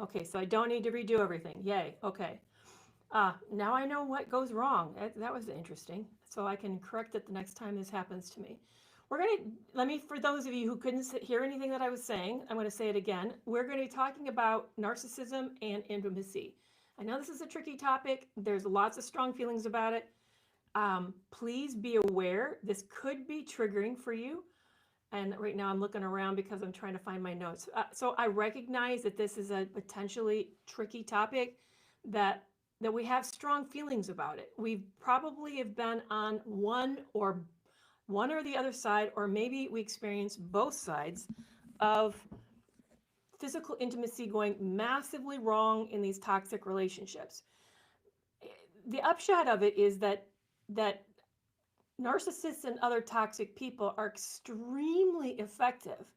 Okay, so I don't need to redo everything. Yay. Okay. Now I know what goes wrong. That was interesting. So I can correct it the next time this happens to me. For those of you who couldn't hear anything that I was saying, I'm going to say it again. We're going to be talking about narcissism and intimacy. I know this is a tricky topic. There's lots of strong feelings about it. Please be aware this could be triggering for you. And right now I'm looking around because I'm trying to find my notes. So I recognize that this is a potentially tricky topic that that we have strong feelings about it. We probably have been on one or the other side, or maybe we experience both sides of physical intimacy going massively wrong in these toxic relationships. The upshot of it is that narcissists and other toxic people are extremely effective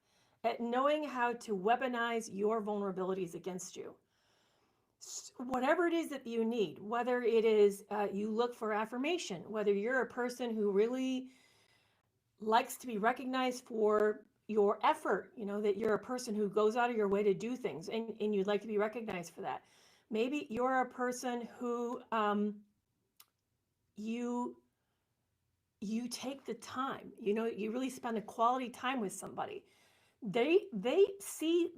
at knowing how to weaponize your vulnerabilities against you. Whatever it is that you need, whether it is you look for affirmation, whether you're a person who really likes to be recognized for your effort, that you're a person who goes out of your way to do things and you'd like to be recognized for that. Maybe you're a person who you take the time, you really spend a quality time with somebody. They see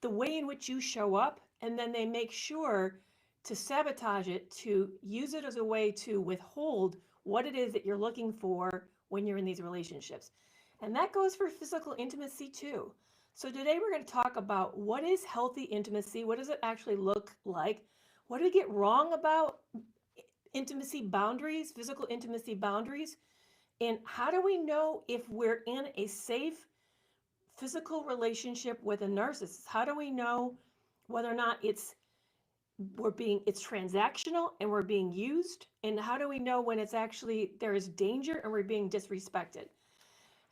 the way in which you show up, and then they make sure to sabotage it, to use it as a way to withhold what it is that you're looking for when you're in these relationships. And that goes for physical intimacy too. So today we're going to talk about what is healthy intimacy, what does it actually look like, what do we get wrong about intimacy boundaries, physical intimacy boundaries, and how do we know if we're in a safe physical relationship with a narcissist? How do we know whether or not it's transactional and we're being used? And how do we know when it's actually there is danger and we're being disrespected?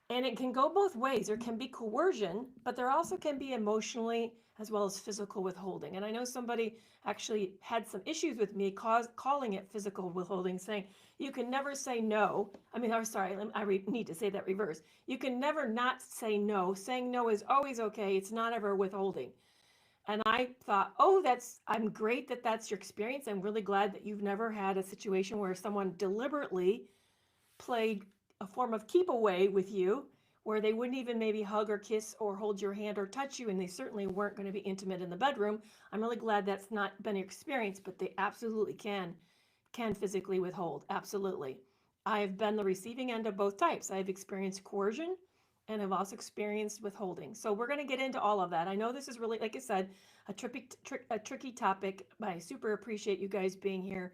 And it can go both ways. There can be coercion, but there also can be emotionally as well as physical withholding. And I know somebody actually had some issues with me calling it physical withholding, saying you can never say no. I'm sorry, need to say that reverse. You can never not say no. Saying no is always okay. It's not ever withholding. And I thought, I'm great that that's your experience. I'm really glad that you've never had a situation where someone deliberately played a form of keep away with you, where they wouldn't even maybe hug or kiss or hold your hand or touch you, and they certainly weren't going to be intimate in the bedroom. I'm really glad that's not been your experience, but they absolutely can physically withhold. Absolutely. I have been the receiving end of both types. I've experienced coercion and I've also experienced withholding. So we're going to get into all of that. I know this is really, like I said, a tricky topic, but I super appreciate you guys being here.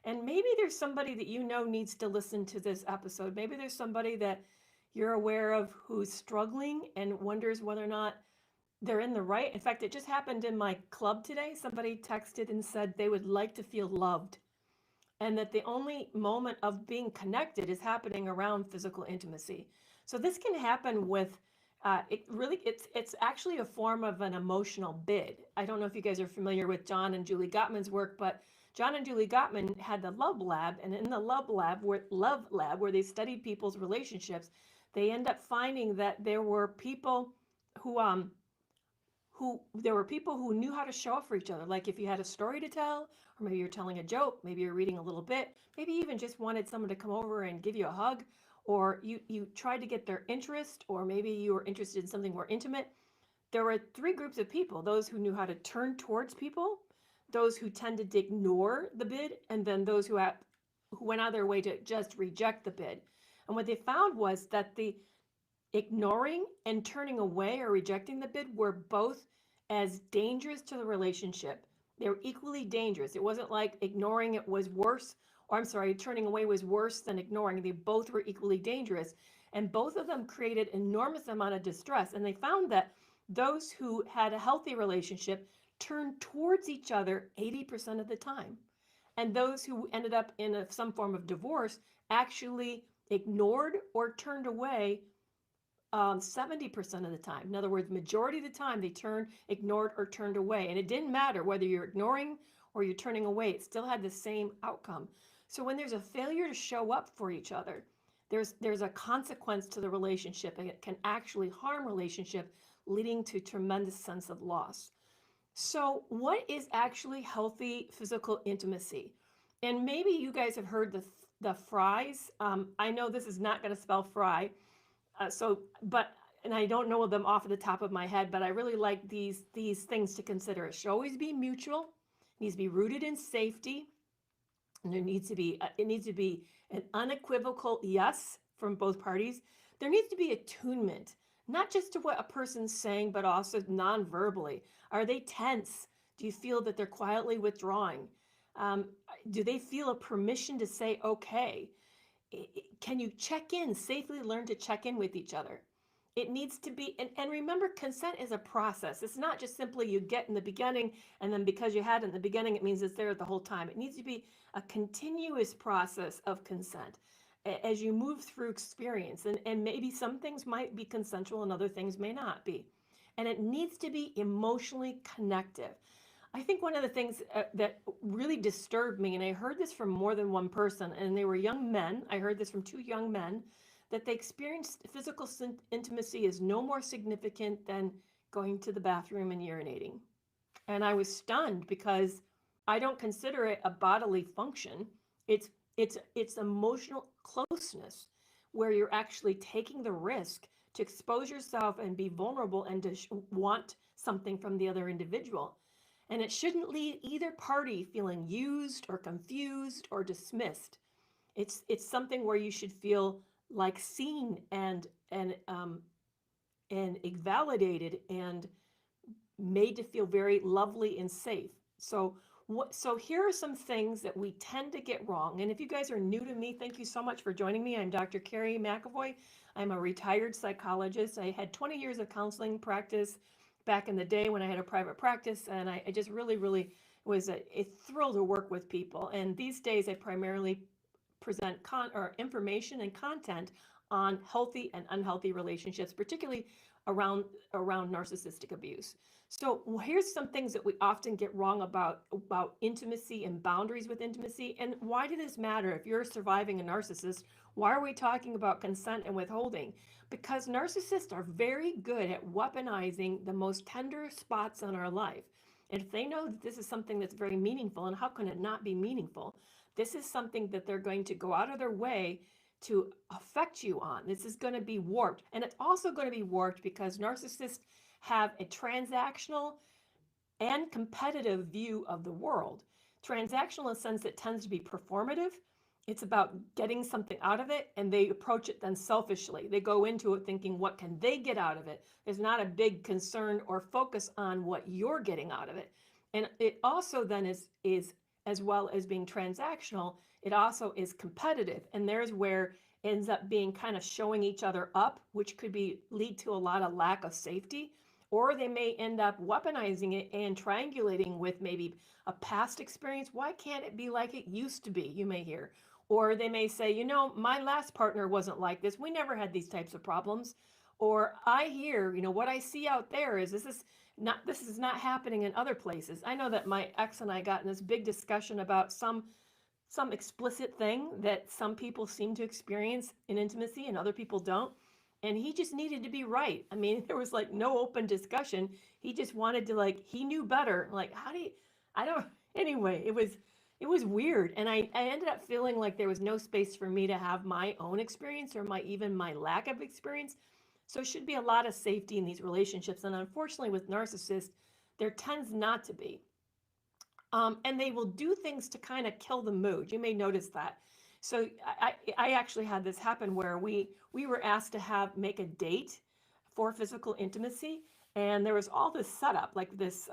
And maybe there's somebody that needs to listen to this episode. Maybe there's somebody that you're aware of who's struggling and wonders whether or not they're in the right. In fact, it just happened in my club today. Somebody texted and said they would like to feel loved, and that the only moment of being connected is happening around physical intimacy. So this can happen with it's actually a form of an emotional bid. I don't know if you guys are familiar with John and Julie Gottman's work, but John and Julie Gottman had the Love Lab, and in the Love Lab where they studied people's relationships, they end up finding that there were people who knew how to show up for each other. Like if you had a story to tell, or maybe you're telling a joke, maybe you're reading a little bit, maybe you even just wanted someone to come over and give you a hug, or you tried to get their interest, or maybe you were interested in something more intimate. There were three groups of people: those who knew how to turn towards people, those who tended to ignore the bid, and then those who went out of their way to just reject the bid. And what they found was that the ignoring and turning away or rejecting the bid were both as dangerous to the relationship. They were equally dangerous. It wasn't like ignoring it was worse, or I'm sorry, turning away was worse than ignoring. They both were equally dangerous. And both of them created enormous amount of distress. And they found that those who had a healthy relationship turned towards each other 80% of the time. And those who ended up in some form of divorce actually ignored or turned away 70% of the time. In other words, majority of the time they ignored or turned away. And it didn't matter whether you're ignoring or you're turning away, it still had the same outcome. So when there's a failure to show up for each other, there's a consequence to the relationship, and it can actually harm relationship, leading to tremendous sense of loss. So, what is actually healthy physical intimacy? And maybe you guys have heard the fries. I know this is not going to spell fry. And I don't know them off the top of my head, but I really like these things to consider. It should always be mutual. It needs to be rooted in safety, and it needs to be an unequivocal yes from both parties. There needs to be attunement, not just to what a person's saying, but also non-verbally. Are they tense? Do you feel that they're quietly withdrawing? Um, do they feel a permission to say okay? Can you check in, safely learn to check in with each other? It needs to be, and remember, consent is a process. It's not just simply you get in the beginning, and then because you had it in the beginning, it means it's there the whole time. It needs to be a continuous process of consent as you move through experience. And maybe some things might be consensual and other things may not be. And it needs to be emotionally connective. I think one of the things that really disturbed me, and I heard this from more than one person, and they were young men. I heard this from two young men, that they experienced physical intimacy is no more significant than going to the bathroom and urinating. And I was stunned because I don't consider it a bodily function. It's it's emotional closeness where you're actually taking the risk to expose yourself and be vulnerable and to want something from the other individual. And it shouldn't leave either party feeling used or confused or dismissed. It's something where you should feel like seen and validated and made to feel very lovely and safe. So here are some things that we tend to get wrong. And if you guys are new to me, thank you so much for joining me. I'm Dr. Kerry McAvoy. I'm a retired psychologist. I had 20 years of counseling practice back in the day when I had a private practice, and I just really was a thrill to work with people. And these days, I primarily present information and content on healthy and unhealthy relationships, particularly around narcissistic abuse. So here's some things that we often get wrong about intimacy and boundaries with intimacy. And why does this matter? If you're surviving a narcissist, why are we talking about consent and withholding? Because narcissists are very good at weaponizing the most tender spots in our life. And if they know that this is something that's very meaningful, and how can it not be meaningful? This is something that they're going to go out of their way to affect you on. This is going to be warped. And it's also going to be warped because narcissists have a transactional and competitive view of the world. Transactional in the sense that tends to be performative. It's about getting something out of it, and they approach it then selfishly. They go into it thinking, what can they get out of it? There's not a big concern or focus on what you're getting out of it. And it also then is as well as being transactional, it also is competitive. And there's where it ends up being kind of showing each other up, which could be lead to a lot of lack of safety. Or they may end up weaponizing it and triangulating with maybe a past experience. Why can't it be like it used to be? You may hear. Or they may say, my last partner wasn't like this. We never had these types of problems. Or I hear, what I see out there is this is not happening in other places. I know that my ex and I got in this big discussion about some explicit thing that some people seem to experience in intimacy and other people don't. And he just needed to be right. I mean, there was like no open discussion. He just wanted to he knew better. Like, how do you, I don't, anyway, it was weird. And I ended up feeling like there was no space for me to have my own experience or even my lack of experience. So it should be a lot of safety in these relationships. And unfortunately with narcissists, there tends not to be. And they will do things to kind of kill the mood. You may notice that. So I actually had this happen where we were asked to make a date for physical intimacy, and there was all this setup, like this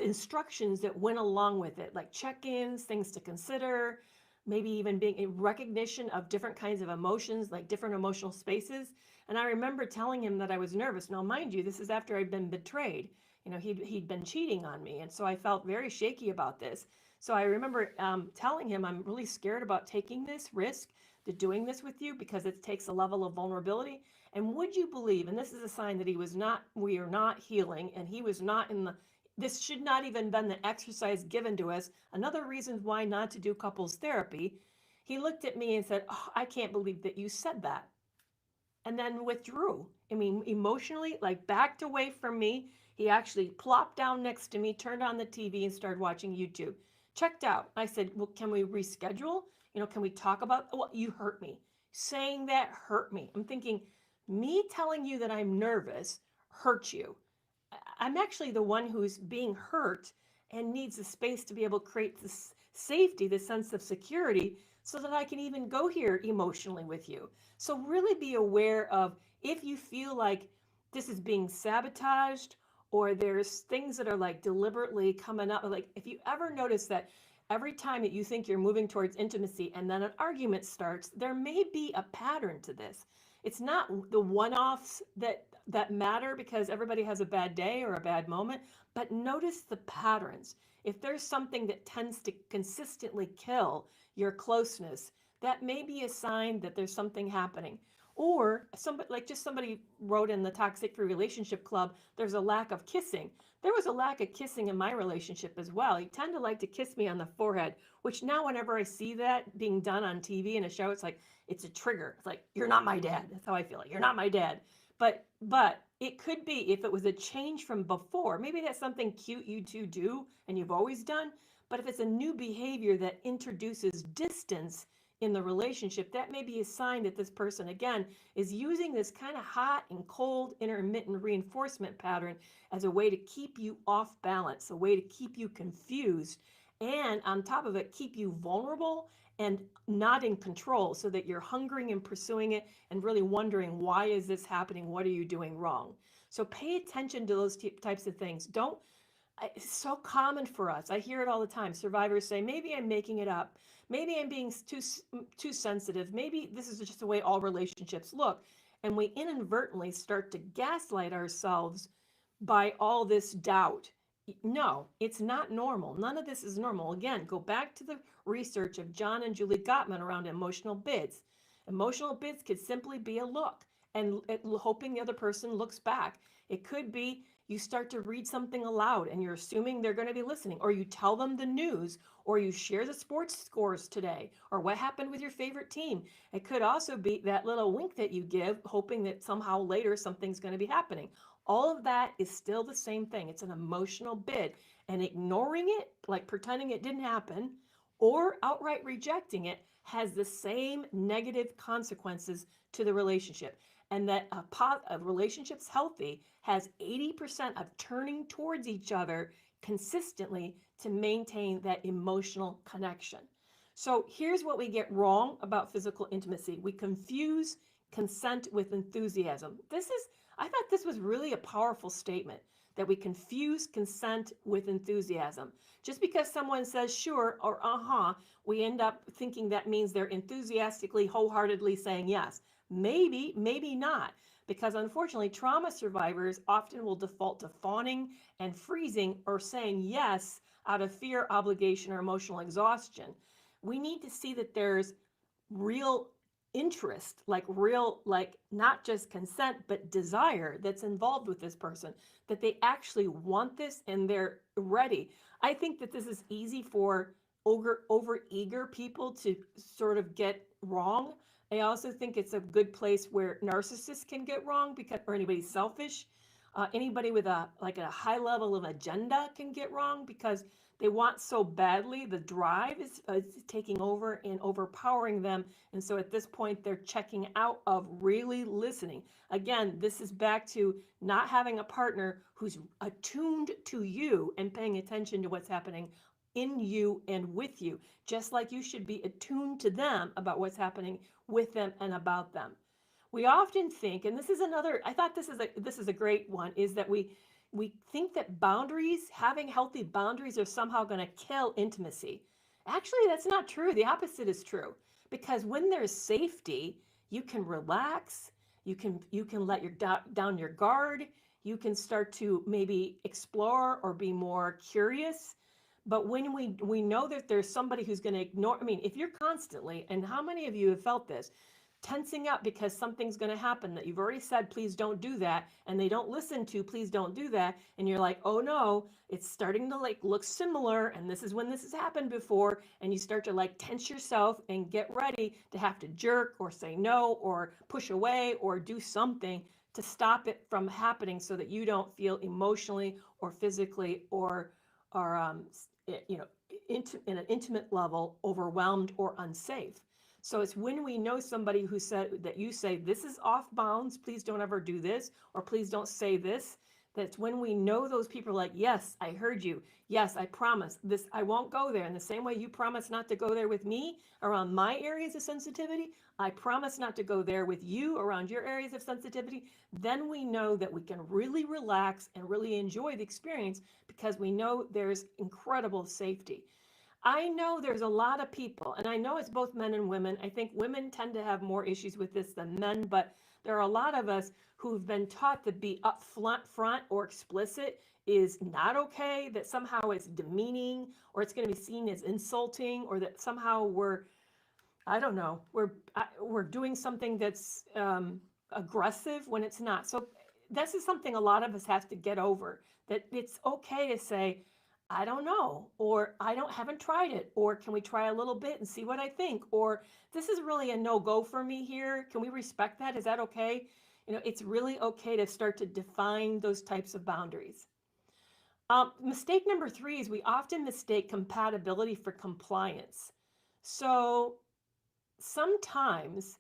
instructions that went along with it, like check-ins, things to consider, maybe even being a recognition of different kinds of emotions, like different emotional spaces. And I remember telling him that I was nervous. Now, mind you, this is after I'd been betrayed. He'd been cheating on me, and so I felt very shaky about this. So I remember telling him, I'm really scared about taking this risk, to doing this with you, because it takes a level of vulnerability. And would you believe, and this is a sign that we are not healing, and he was not this should not even been the exercise given to us. Another reason why not to do couples therapy. He looked at me and said, oh, I can't believe that you said that. And then withdrew. I mean, emotionally, backed away from me. He actually plopped down next to me, turned on the TV, and started watching YouTube. Checked out. I said, well, can we reschedule? Can we talk about, well, you hurt me. Saying that hurt me. I'm thinking, me telling you that I'm nervous hurt you. I'm actually the one who's being hurt and needs the space to be able to create this safety, this sense of security, so that I can even go here emotionally with you. So really be aware of if you feel like this is being sabotaged or there's things that are like deliberately coming up. Like if you ever notice that every time that you think you're moving towards intimacy and then an argument starts, there may be a pattern to this. It's not the one-offs that matter because everybody has a bad day or a bad moment, but notice the patterns. If there's something that tends to consistently kill your closeness, that may be a sign that there's something happening. Or somebody, like just somebody wrote in the Toxic Free Relationship Club, there's a lack of kissing. There was a lack of kissing in my relationship as well. He tended to like to kiss me on the forehead, which now whenever I see that being done on TV in a show, it's like, it's a trigger. It's like, you're not my dad. That's how I feel. Like, you're not my dad. But it could be if it was a change from before, maybe that's something cute you two do and you've always done. But if it's a new behavior that introduces distance in the relationship, that may be a sign that this person, again, is using this kind of hot and cold intermittent reinforcement pattern as a way to keep you off balance, a way to keep you confused, and on top of it, keep you vulnerable and not in control so that you're hungering and pursuing it and really wondering, why is this happening? What are you doing wrong? So pay attention to those types of things. Don't, it's so common for us. I hear it all the time. Survivors say, maybe I'm making it up. Maybe I'm being too sensitive. Maybe this is just the way all relationships look. And we inadvertently start to gaslight ourselves by all this doubt. No, it's not normal. None of this is normal. Again, go back to the research of John and Julie Gottman around emotional bids. Emotional bids could simply be a look and hoping the other person looks back. It could be you start to read something aloud and you're assuming they're going to be listening, or you tell them the news, or you share the sports scores today, or what happened with your favorite team. It could also be that little wink that you give, hoping that somehow later something's going to be happening. All of that is still the same thing. It's an emotional bid, and ignoring it, like pretending it didn't happen, or outright rejecting it has the same negative consequences to the relationship. And that a relationship's healthy has 80% of turning towards each other consistently to maintain that emotional connection. So here's what we get wrong about physical intimacy. We confuse consent with enthusiasm. I thought this was really a powerful statement, that we confuse consent with enthusiasm. Just because someone says sure or we end up thinking that means they're enthusiastically, wholeheartedly saying yes. Maybe, maybe not, because unfortunately trauma survivors often will default to fawning and freezing or saying yes out of fear, obligation, or emotional exhaustion. We need to see that there's real interest, like not just consent, but desire that's involved with this person, that they actually want this and they're ready. I think that this is easy for over eager people to sort of get wrong. I also think it's a good place where narcissists can get wrong, because, or anybody selfish, anybody with a high level of agenda can get wrong because they want so badly. The drive is taking over and overpowering them. And so at this point, they're checking out of really listening. Again, this is back to not having a partner who's attuned to you and paying attention to what's happening in you and with you, just like you should be attuned to them about what's happening with them and about them. We often think, and this is another, I thought this is a great one, is that we think that boundaries, having healthy boundaries, are somehow going to kill intimacy. Actually, that's not true. The opposite is true, because when there's safety, you can relax, you can let your down your guard, you can start to maybe explore or be more curious. But when we know that there's somebody who's going to ignore, I mean, if you're constantly, and how many of you have felt this, tensing up because something's going to happen that you've already said, please don't do that, and they don't listen to, please don't do that, and you're like, oh no, it's starting to like look similar, and this is when this has happened before, and you start to like tense yourself and get ready to have to jerk or say no or push away or do something to stop it from happening so that you don't feel emotionally or physically or you know, in an intimate level, overwhelmed or unsafe. So it's when we know somebody who said that you say, this is off bounds, please don't ever do this, or please don't say this. That's when we know those people are like, yes, I heard you. Yes, I promise this, I won't go there. In the same way you promise not to go there with me around my areas of sensitivity, I promise not to go there with you around your areas of sensitivity. Then we know that we can really relax and really enjoy the experience because we know there's incredible safety. I know there's a lot of people, and I know it's both men and women. I think women tend to have more issues with this than men, but there are a lot of us who've been taught to be front or explicit is not okay, that somehow it's demeaning, or it's going to be seen as insulting, or that somehow I don't know, we're doing something that's aggressive when it's not. So this is something a lot of us have to get over, that it's okay to say, I don't know, or haven't tried it, or can we try a little bit and see what I think, or this is really a no-go for me here. Can we respect that? Is that okay? You know, it's really okay to start to define those types of boundaries. Mistake number 3 is we often mistake compatibility for compliance. So sometimes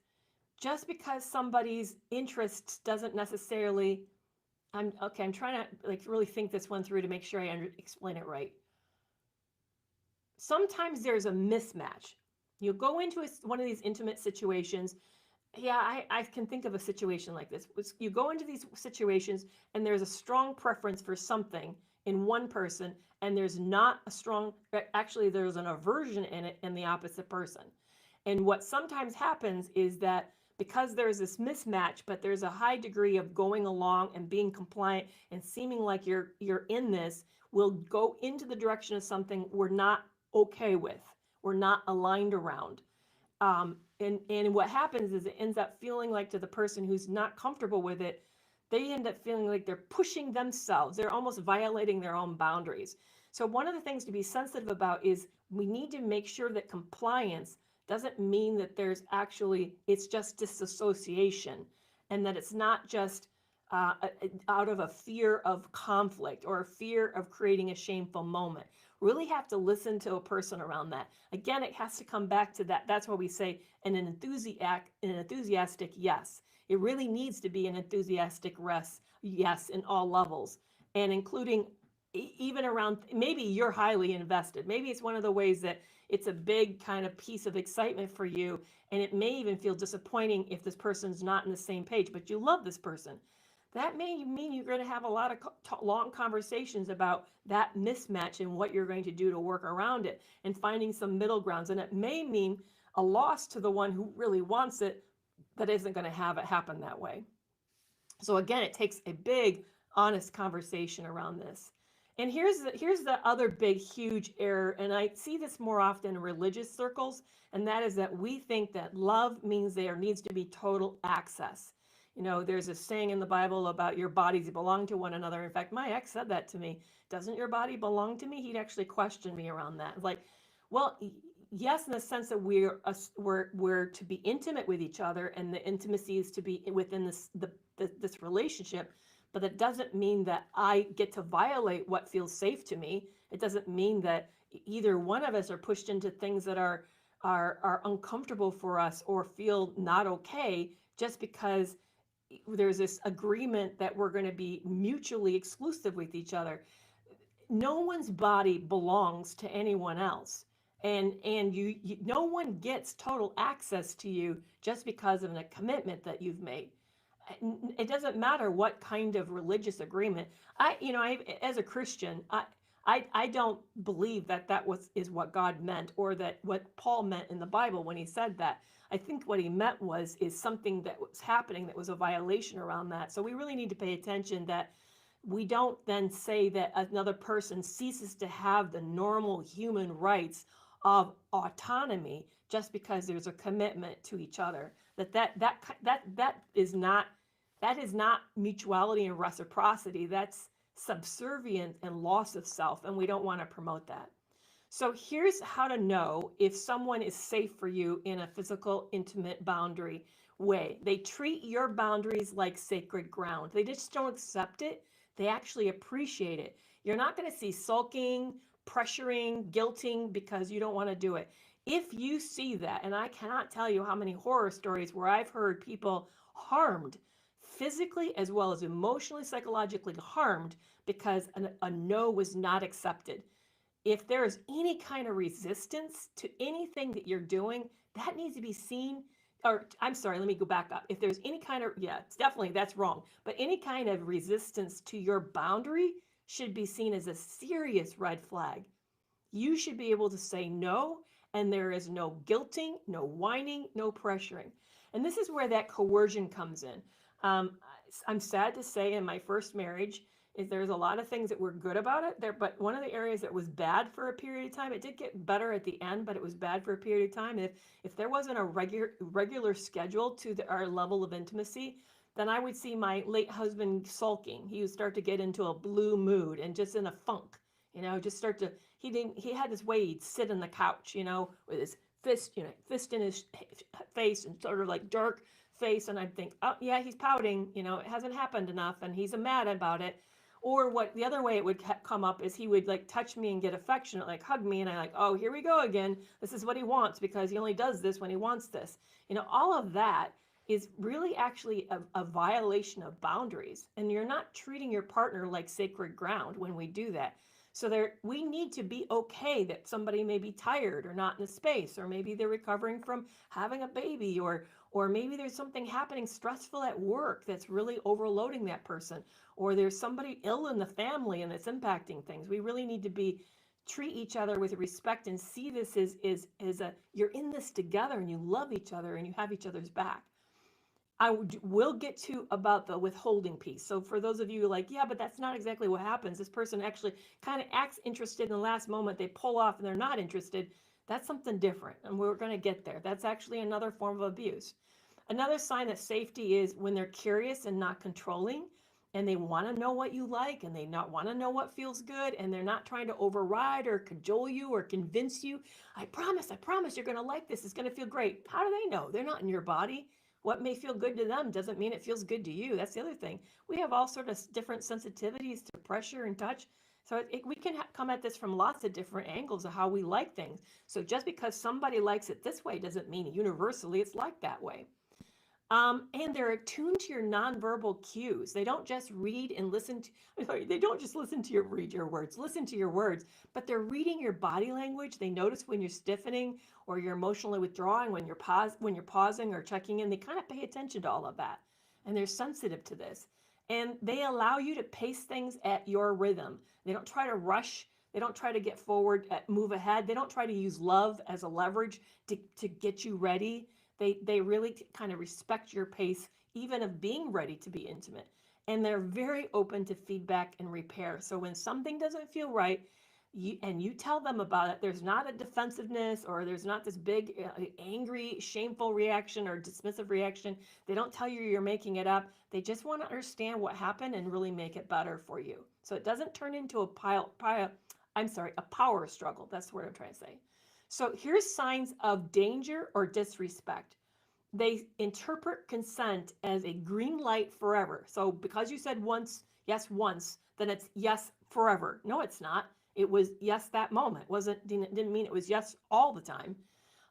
just because somebody's interests doesn't necessarily, I'm trying to like really think this one through to make sure I explain it right. Sometimes there's a mismatch. You go into one of these intimate situations. Yeah, I can think of a situation like this. You go into these situations and there's a strong preference for something in one person, and there's not a strong, actually there's an aversion in it in the opposite person. And what sometimes happens is that because there's this mismatch, but there's a high degree of going along and being compliant and seeming like you're in this, will go into the direction of something we're not okay with, we're not aligned around. And what happens is it ends up feeling like, to the person who's not comfortable with it, they end up feeling like they're pushing themselves. They're almost violating their own boundaries. So one of the things to be sensitive about is we need to make sure that compliance doesn't mean that there's actually, it's just disassociation, and that it's not just out of a fear of conflict or a fear of creating a shameful moment. Really have to listen to a person around that. Again, it has to come back to that. That's why we say an enthusiastic yes. It really needs to be an enthusiastic yes in all levels, and including even around, maybe you're highly invested. Maybe it's one of the ways that it's a big kind of piece of excitement for you, and it may even feel disappointing if this person's not on the same page, but you love this person. That may mean you're going to have a lot of long conversations about that mismatch and what you're going to do to work around it and finding some middle grounds. And it may mean a loss to the one who really wants it, that isn't going to have it happen that way. So again, it takes a big, honest conversation around this. And here's the other big, huge error, and I see this more often in religious circles, and that is that we think that love means there needs to be total access. You know, there's a saying in the Bible about your bodies belong to one another. In fact, my ex said that to me. Doesn't your body belong to me? He'd actually questioned me around that. Like, well, yes, in the sense that we're to be intimate with each other, and the intimacy is to be within this relationship. But that doesn't mean that I get to violate what feels safe to me. It doesn't mean that either one of us are pushed into things that are uncomfortable for us or feel not okay just because there's this agreement that we're going to be mutually exclusive with each other. No one's body belongs to anyone else. And you no one gets total access to you just because of a commitment that you've made. It doesn't matter what kind of religious agreement. As a Christian, I don't believe that is what God meant, or that what Paul meant in the Bible when he said that. I think what he meant is something that was happening that was a violation around that. So we really need to pay attention that we don't then say that another person ceases to have the normal human rights of autonomy just because there's a commitment to each other. That is not mutuality and reciprocity. That's subservience and loss of self, and we don't want to promote that. So here's how to know if someone is safe for you in a physical, intimate boundary. way. They treat your boundaries like sacred ground. They just don't accept it. They actually appreciate it. You're not going to see sulking, pressuring, guilting because you don't want to do it. If you see that, and I cannot tell you how many horror stories where I've heard people harmed physically as well as emotionally, psychologically harmed because a no was not accepted. If there is any kind of resistance to anything that you're doing, that needs to be seen. Or I'm sorry, let me go back up. If there's any kind of, yeah, it's definitely that's wrong. But any kind of resistance to your boundary should be seen as a serious red flag. You should be able to say no, and there is no guilting, no whining, no pressuring. And this is where that coercion comes in. Um, I'm sad to say in my first marriage, is there's a lot of things that were good about it there, but one of the areas that was bad for a period of time, it did get better at the end, but it was bad for a period of time. If there wasn't a regular schedule to our level of intimacy, then I would see my late husband sulking. He would start to get into a blue mood and just in a funk, just start to, he had this way he'd sit on the couch, with his fist in his face and sort of like dark face. And I'd think, oh yeah, he's pouting, it hasn't happened enough and he's mad about it. Or what the other way it would come up is he would like touch me and get affectionate, like hug me, and I like, oh, here we go again. This is what he wants because he only does this when he wants this. All of that is really actually a violation of boundaries, and you're not treating your partner like sacred ground when we do that. So we need to be okay that somebody may be tired or not in a space, or maybe they're recovering from having a baby, or maybe there's something happening stressful at work that's really overloading that person, or there's somebody ill in the family and it's impacting things. We really need to treat each other with respect and see this as you're in this together and you love each other and you have each other's back. I will get to about the withholding piece. So for those of you like, yeah, but that's not exactly what happens. This person actually kind of acts interested in the last moment. They pull off and they're not interested. That's something different. And we're going to get there. That's actually another form of abuse. Another sign that safety is when they're curious and not controlling, and they want to know what you like, and they not want to know what feels good, and they're not trying to override or cajole you or convince you. I promise you're going to like this. It's going to feel great. How do they know? They're not in your body. What may feel good to them doesn't mean it feels good to you. That's the other thing. We have all sort of different sensitivities to pressure and touch. So we can come at this from lots of different angles of how we like things. So just because somebody likes it this way doesn't mean universally it's like that way. And they're attuned to your nonverbal cues. They don't just read and listen to, they don't just listen to read your words, listen to your words, but they're reading your body language. They notice when you're stiffening or you're emotionally withdrawing, when you're pausing or checking in. They kind of pay attention to all of that. And they're sensitive to this. And they allow you to pace things at your rhythm. They don't try to rush. They don't try to get forward, move ahead. They don't try to use love as a leverage to get you ready. They really kind of respect your pace, even of being ready to be intimate. And they're very open to feedback and repair. So when something doesn't feel right, you tell them about it, there's not a defensiveness or there's not this big, angry, shameful reaction or dismissive reaction. They don't tell you you're making it up. They just want to understand what happened and really make it better for you. So it doesn't turn into a power struggle. That's the word I'm trying to say. So here's signs of danger or disrespect. They interpret consent as a green light forever. So because you said yes once, then it's yes forever. No, it's not. It was yes that moment. Didn't mean it was yes all the time.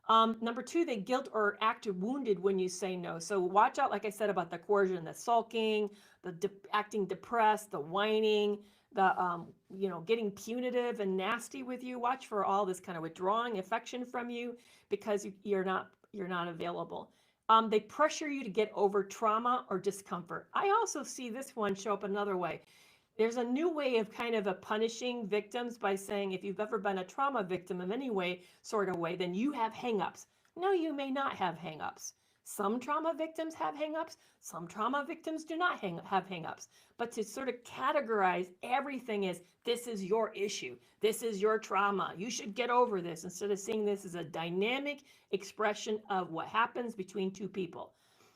Number two, they guilt or act wounded when you say no. So watch out, like I said, about the coercion, the sulking, the acting depressed, the whining, the getting punitive and nasty with you. Watch for all this kind of withdrawing affection from you because you're not available. They pressure you to get over trauma or discomfort. I also see this one show up another way. There's a new way of kind of punishing victims by saying if you've ever been a trauma victim in any way, sort of way, then you have hangups. No, you may not have hangups. Some trauma victims have hangups. Some trauma victims do not have hangups. But to sort of categorize everything as this is your issue, this is your trauma, you should get over this, instead of seeing this as a dynamic expression of what happens between two people.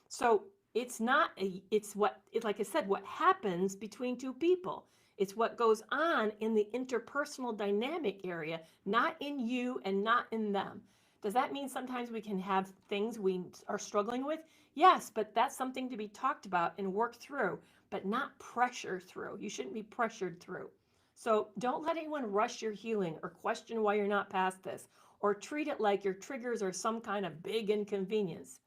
So like I said, what happens between two people. It's what goes on in the interpersonal dynamic area, not in you and not in them. Does that mean sometimes we can have things we are struggling with? Yes, but that's something to be talked about and worked through, but not pressure through. You shouldn't be pressured through. So don't let anyone rush your healing or question why you're not past this, or treat it like your triggers are some kind of big inconvenience.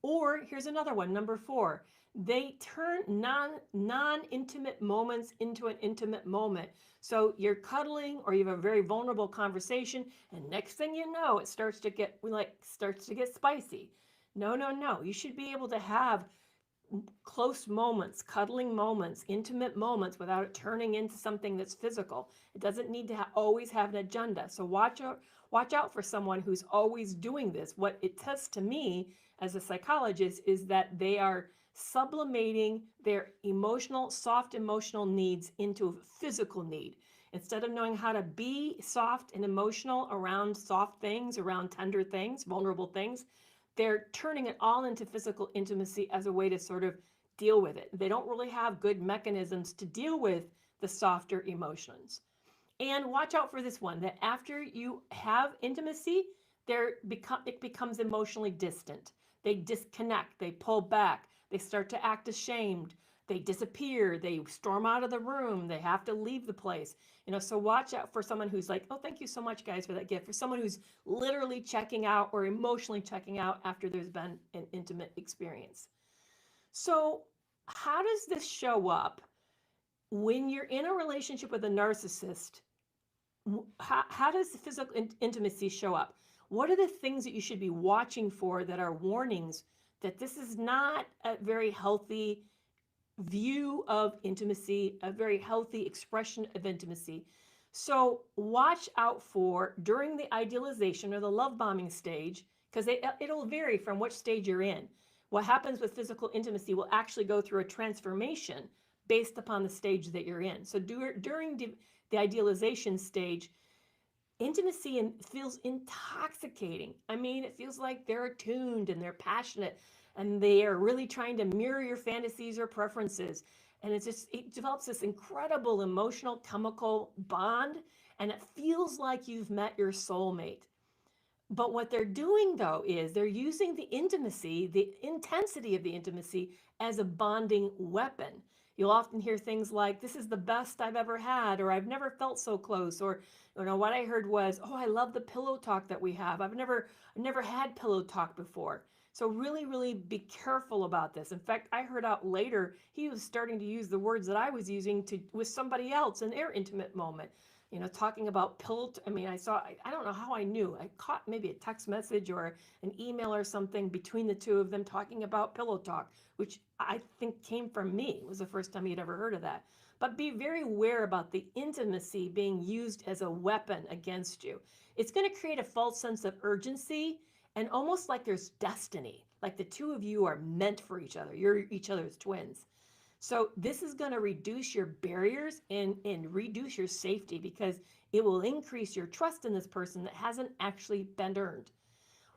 Or here's another one, number 4. They turn non-intimate moments into an intimate moment. So you're cuddling or you have a very vulnerable conversation, and next thing you know, it starts to get spicy. No, no, no. You should be able to have close moments, cuddling moments, intimate moments without it turning into something that's physical. It doesn't need to always have an agenda. So watch out for someone who's always doing this. What it says to me as a psychologist is that they are sublimating their soft emotional needs into a physical need. Instead of knowing how to be soft and emotional around soft things, around tender things, vulnerable things, they're turning it all into physical intimacy as a way to sort of deal with it. They don't really have good mechanisms to deal with the softer emotions. And watch out for this one, that after you have intimacy, it becomes emotionally distant. They disconnect, they pull back, they start to act ashamed, they disappear, they storm out of the room, they have to leave the place. So watch out for someone who's like, oh, thank you so much, guys, for that gift. For someone who's literally checking out or emotionally checking out after there's been an intimate experience. So how does this show up when you're in a relationship with a narcissist? How does the physical intimacy show up? What are the things that you should be watching for that are warnings that this is not a very healthy view of intimacy, a very healthy expression of intimacy? So watch out for during the idealization or the love bombing stage, because it'll vary from which stage you're in. What happens with physical intimacy will actually go through a transformation based upon the stage that you're in. So during the idealization stage, intimacy feels intoxicating. I mean, it feels like they're attuned and they're passionate and they are really trying to mirror your fantasies or preferences. And it develops this incredible emotional chemical bond, and it feels like you've met your soulmate. But what they're doing, though, is they're using the intimacy, the intensity of the intimacy, as a bonding weapon. You'll often hear things like, this is the best I've ever had, or I've never felt so close, or what I heard was, oh, I love the pillow talk that we have. I've never had pillow talk before. So really, really be careful about this. In fact, I heard out later, he was starting to use the words that I was using with somebody else in their intimate moment. Talking about pillow. I don't know how I knew. I caught maybe a text message or an email or something between the two of them talking about pillow talk, which I think came from me. It was the first time he'd ever heard of that. But be very aware about the intimacy being used as a weapon against you. It's going to create a false sense of urgency and almost like there's destiny, like the two of you are meant for each other. You're each other's twins. So this is going to reduce your barriers and reduce your safety, because it will increase your trust in this person that hasn't actually been earned.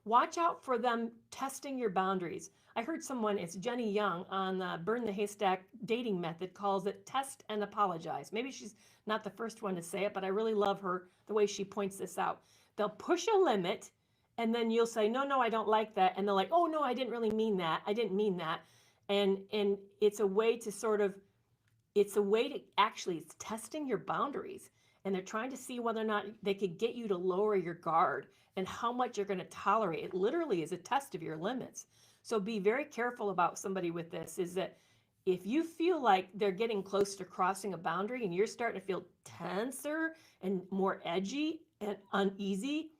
Watch out for them testing your boundaries. I heard someone, it's Jenny Young on Burn the Haystack dating method, calls it test and apologize. Maybe she's not the first one to say it, but I really love the way she points this out. They'll push a limit, and then you'll say, no, I don't like that. And they're like, oh, no, I didn't really mean that. I didn't mean that. And it's a way to actually, it's testing your boundaries. And they're trying to see whether or not they could get you to lower your guard and how much you're going to tolerate. It literally is a test of your limits. So be very careful about somebody with this, is that if you feel like they're getting close to crossing a boundary and you're starting to feel tenser and more edgy and uneasy,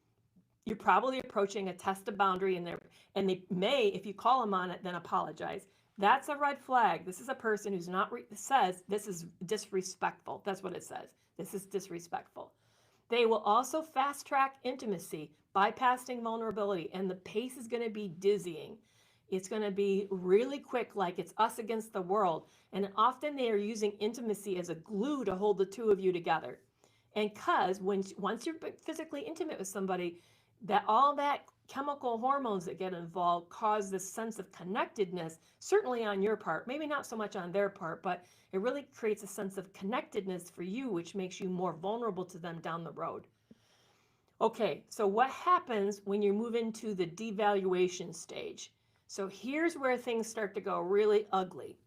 you're probably approaching a test of boundary, and they may, if you call them on it, then apologize. That's a red flag. This is a person who's says this is disrespectful. That's what it says. This is disrespectful. They will also fast track intimacy, bypassing vulnerability, and the pace is going to be dizzying. It's going to be really quick, like it's us against the world. And often they are using intimacy as a glue to hold the two of you together. And because once you're physically intimate with somebody, all that chemical hormones that get involved cause this sense of connectedness, certainly on your part, maybe not so much on their part, but it really creates a sense of connectedness for you, which makes you more vulnerable to them down the road. Okay, so what happens when you move into the devaluation stage? So here's where things start to go really ugly.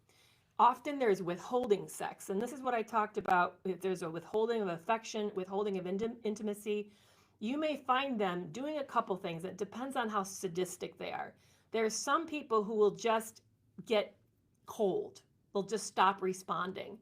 Often there's withholding sex, and this is what I talked about. If there's a withholding of affection, withholding of intimacy, you may find them doing a couple things. It depends on how sadistic they are. There's some people who will just get cold. They'll just stop responding.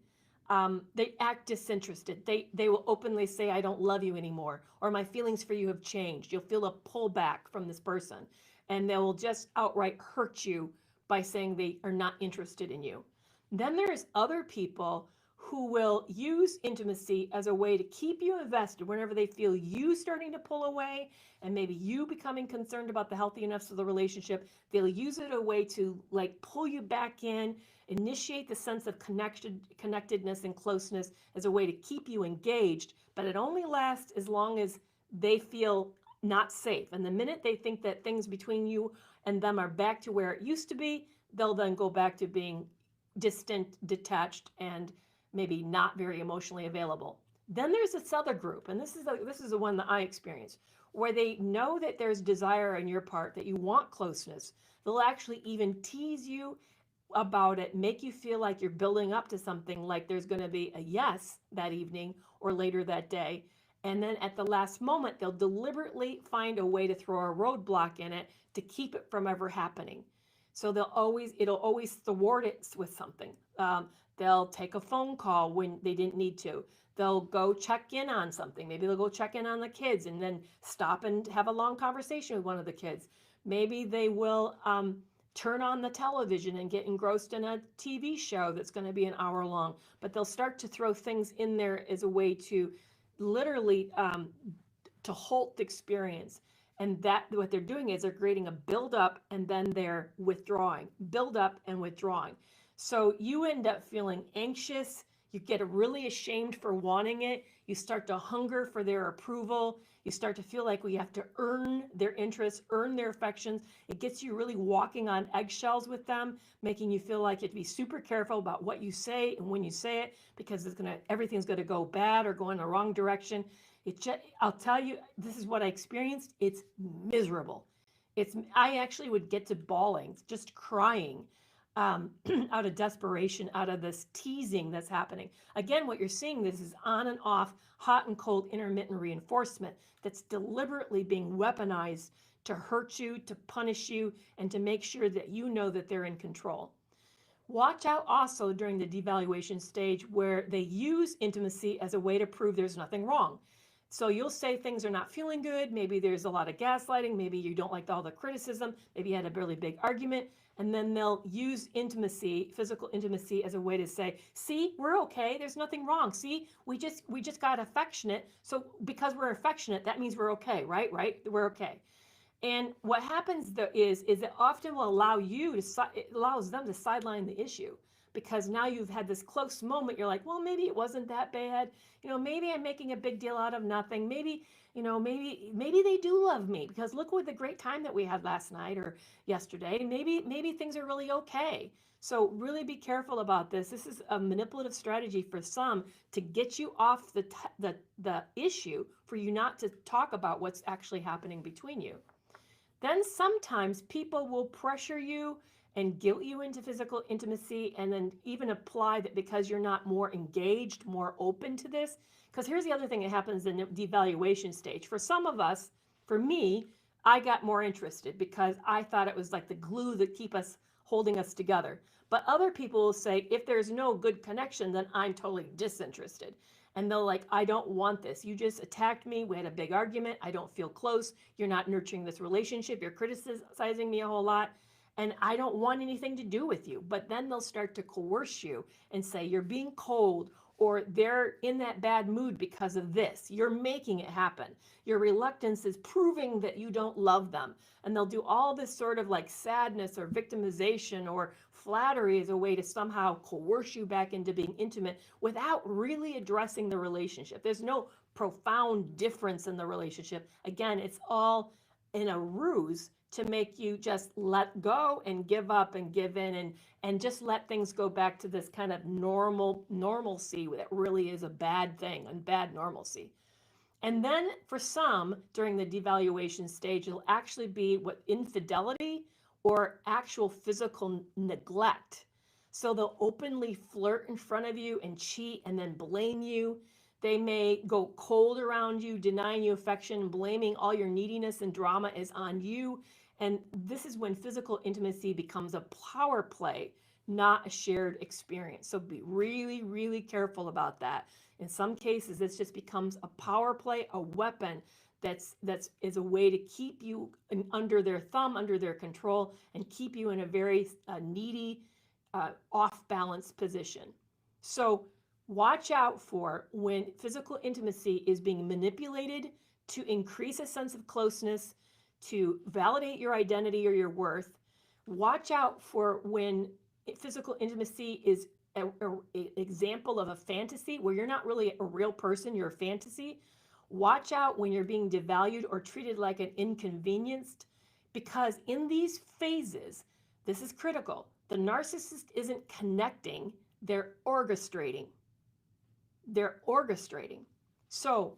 They act disinterested. They will openly say, I don't love you anymore, or my feelings for you have changed. You'll feel a pullback from this person, and they will just outright hurt you by saying they are not interested in you. Then there's other people who will use intimacy as a way to keep you invested whenever they feel you starting to pull away and maybe you becoming concerned about the healthiness of the relationship. They'll use it a way to like pull you back in, initiate the sense of connectedness and closeness as a way to keep you engaged, but it only lasts as long as they feel not safe. And the minute they think that things between you and them are back to where it used to be, they'll then go back to being distant, detached, and maybe not very emotionally available. Then there's this other group, and this is the one that I experienced, where they know that there's desire on your part, that you want closeness. They'll actually even tease you about it, make you feel like you're building up to something, like there's going to be a yes that evening or later that day. And then at the last moment, they'll deliberately find a way to throw a roadblock in it to keep it from ever happening. So it'll always thwart it with something. They'll take a phone call when they didn't need to. They'll go check in on something. Maybe they'll go check in on the kids and then stop and have a long conversation with one of the kids. Maybe they will turn on the television and get engrossed in a TV show that's going to be an hour long. But they'll start to throw things in there as a way to literally to halt the experience. And that what they're doing is they're creating a buildup and then they're withdrawing, build up and withdrawing. So you end up feeling anxious. You get really ashamed for wanting it. You start to hunger for their approval. You start to feel like we have to earn their interest, earn their affections. It gets you really walking on eggshells with them, making you feel like you have to be super careful about what you say and when you say it, because everything's going to go bad or go in the wrong direction. I'll tell you, this is what I experienced. It's miserable. I actually would get to bawling, just crying out of desperation, out of this teasing that's happening. Again, what you're seeing, this is on and off, hot and cold, intermittent reinforcement that's deliberately being weaponized to hurt you, to punish you, and to make sure that you know that they're in control. Watch out also during the devaluation stage where they use intimacy as a way to prove there's nothing wrong. So you'll say things are not feeling good. Maybe there's a lot of gaslighting. Maybe you don't like all the criticism. Maybe you had a really big argument. And then they'll use intimacy, physical intimacy, as a way to say, see, we're okay. There's nothing wrong. See, we just got affectionate. So because we're affectionate, that means we're okay, right? Right? We're okay. And what happens though is it often will allow it allows them to sideline the issue, because now you've had this close moment. You're like, well, maybe it wasn't that bad. Maybe I'm making a big deal out of nothing. Maybe they do love me, because look what the great time that we had last night or yesterday. Maybe things are really okay. So really be careful about this. This is a manipulative strategy for some to get you off the issue, for you not to talk about what's actually happening between you. Then sometimes people will pressure you and guilt you into physical intimacy, and then even apply that because you're not more engaged, more open to this. Because here's the other thing that happens in the devaluation stage. For some of us, for me, I got more interested because I thought it was like the glue that keep us holding us together. But other people will say, if there's no good connection, then I'm totally disinterested. And they'll like, I don't want this. You just attacked me. We had a big argument. I don't feel close. You're not nurturing this relationship. You're criticizing me a whole lot. And I don't want anything to do with you. But then they'll start to coerce you and say, you're being cold, or they're in that bad mood because of this. You're making it happen. Your reluctance is proving that you don't love them. And they'll do all this sort of like sadness or victimization or flattery as a way to somehow coerce you back into being intimate without really addressing the relationship. There's no profound difference in the relationship. Again, it's all in a ruse to make you just let go and give up and give in, and just let things go back to this kind of normalcy that really is a bad thing and bad normalcy. And then for some, during the devaluation stage, it'll actually be what infidelity or actual physical neglect. So they'll openly flirt in front of you and cheat and then blame you. They may go cold around you, denying you affection, blaming all your neediness and drama is on you. And this is when physical intimacy becomes a power play, not a shared experience. So be really, really careful about that. In some cases, this just becomes a power play, a weapon that's is a way to keep you under their thumb, under their control, and keep you in a very needy, off balance position. So watch out for when physical intimacy is being manipulated to increase a sense of closeness, to validate your identity or your worth. Watch out for when physical intimacy is an example of a fantasy where you're not really a real person, you're a fantasy. Watch out when you're being devalued or treated like an inconvenienced, because in these phases, this is critical. The narcissist isn't connecting, they're orchestrating. They're orchestrating. So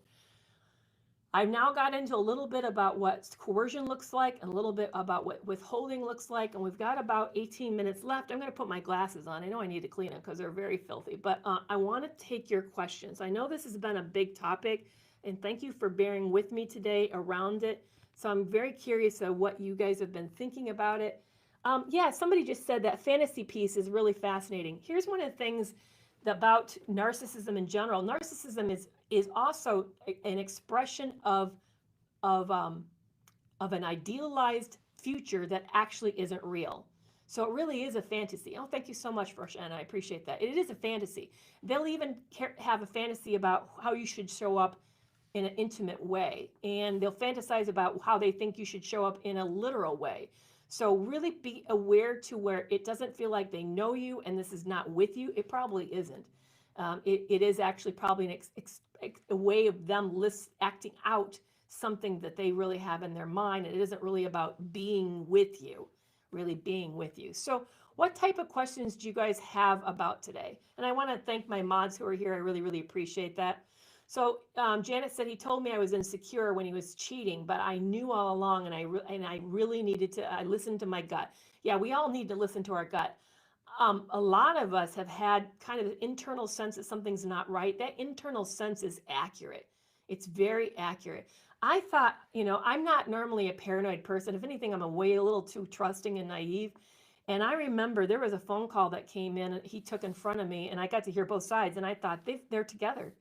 I've now got into a little bit about what coercion looks like and a little bit about what withholding looks like. And we've got about 18 minutes left. I'm going to put my glasses on. I know I need to clean them because they're very filthy, but I want to take your questions. I know this has been a big topic, and thank you for bearing with me today around it. So I'm very curious of what you guys have been thinking about it. Yeah, somebody just said that fantasy piece is really fascinating. Here's one of the things about narcissism in general. Narcissism is also an expression of an idealized future that actually isn't real. So it really is a fantasy. Oh, thank you so much, Roshana. I appreciate that. It is a fantasy. They'll even have a fantasy about how you should show up in an intimate way, and they'll fantasize about how they think you should show up in a literal way. So really be aware to where it doesn't feel like they know you and this is not with you. It probably isn't. It is actually probably a way of them acting out something that they really have in their mind. And it isn't really about being with you, really being with you. So what type of questions do you guys have about today? And I want to thank my mods who are here. I really, really appreciate that. So Janet said he told me I was insecure when he was cheating, but I knew all along, and I really needed to. I listened to my gut. Yeah, we all need to listen to our gut. A lot of us have had kind of an internal sense that something's not right. That internal sense is accurate. It's very accurate. I thought, I'm not normally a paranoid person. If anything, I'm a little too trusting and naive. And I remember there was a phone call that came in and he took in front of me, and I got to hear both sides, and I thought they're together.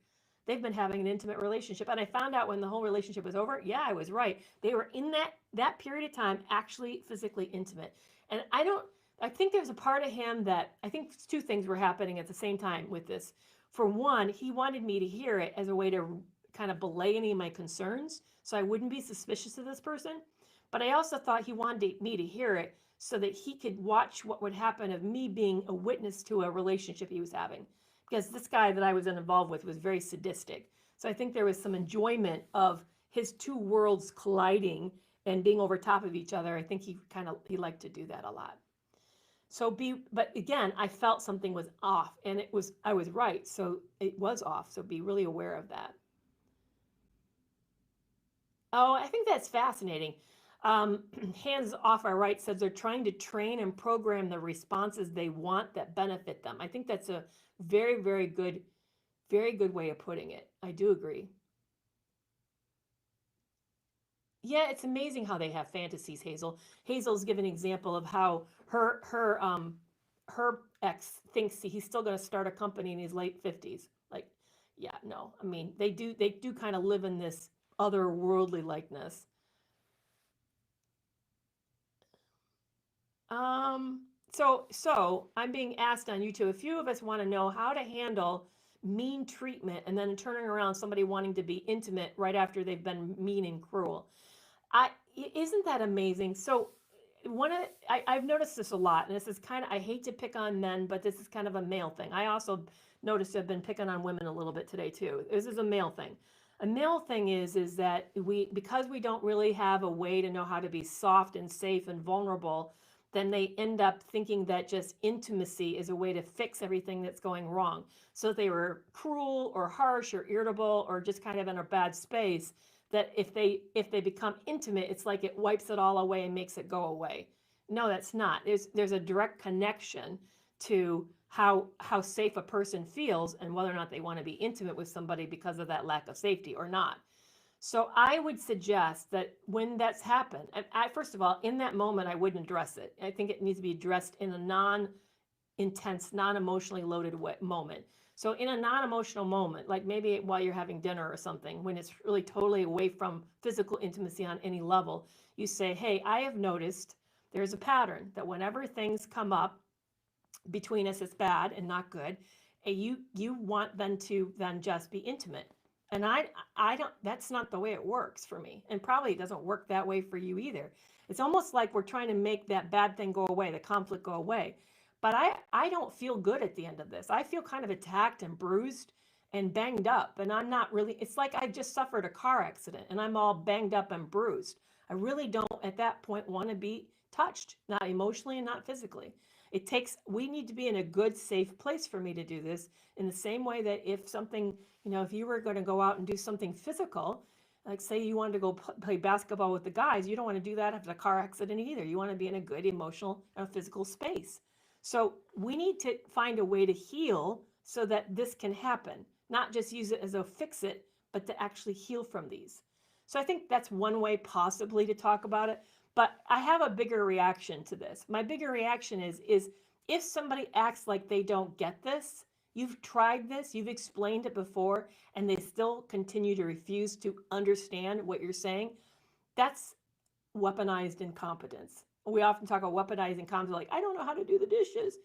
They've been having an intimate relationship. And I found out when the whole relationship was over, yeah, I was right. They were in that period of time actually physically intimate. And I think there's a part of him that I think two things were happening at the same time with this. For one, he wanted me to hear it as a way to kind of belay any of my concerns so I wouldn't be suspicious of this person. But I also thought he wanted me to hear it so that he could watch what would happen of me being a witness to a relationship he was having. Because this guy that I was involved with was very sadistic. So I think there was some enjoyment of his two worlds colliding and being over top of each other. I think he liked to do that a lot. But again, I felt something was off, and I was right. So it was off. So be really aware of that. Oh, I think that's fascinating. Hands off our right says they're trying to train and program the responses they want that benefit them. I think that's a very, very good way of putting it. I do agree. Yeah, it's amazing how they have fantasies, Hazel. Hazel's given an example of how her ex thinks he's still going to start a company in his late 50s. Like, yeah, no. I mean, they do kind of live in this otherworldly likeness. So I'm being asked on YouTube. A few of us want to know how to handle mean treatment and then turning around somebody wanting to be intimate right after they've been mean and cruel. Isn't that amazing? So I've noticed this a lot, and this is kind of, I hate to pick on men, but this is kind of a male thing. I also noticed I've been picking on women a little bit today too. This is a male thing. A male thing is that because we don't really have a way to know how to be soft and safe and vulnerable, then they end up thinking that just intimacy is a way to fix everything that's going wrong. So if they were cruel or harsh or irritable or just kind of in a bad space, that if they become intimate, it's like it wipes it all away and makes it go away. No, that's not. There's a direct connection to how safe a person feels and whether or not they want to be intimate with somebody because of that lack of safety or not. So I would suggest that when that's happened, first of all, in that moment, I wouldn't address it. I think it needs to be addressed in a non-intense, non-emotionally loaded moment. So in a non-emotional moment, like maybe while you're having dinner or something, when it's really totally away from physical intimacy on any level, you say, hey, I have noticed there's a pattern that whenever things come up between us, it's bad and not good. And you want them to then just be intimate. And I don't, that's not the way it works for me. And probably it doesn't work that way for you either. It's almost like we're trying to make that bad thing go away, the conflict go away. But I don't feel good at the end of this. I feel kind of attacked and bruised and banged up. And I'm not really, it's like I just suffered a car accident and I'm all banged up and bruised. I really don't at that point want to be touched, not emotionally and not physically. We need to be in a good, safe place for me to do this, in the same way that if something, if you were going to go out and do something physical, like say you wanted to go play basketball with the guys, you don't want to do that after a car accident either. You want to be in a good emotional and physical space. So we need to find a way to heal so that this can happen, not just use it as a fix it, but to actually heal from these. So I think that's one way possibly to talk about it. But I have a bigger reaction to this. My bigger reaction is if somebody acts like they don't get this, you've tried this, you've explained it before, and they still continue to refuse to understand what you're saying, that's weaponized incompetence. We often talk about weaponized incompetence, like, I don't know how to do the dishes.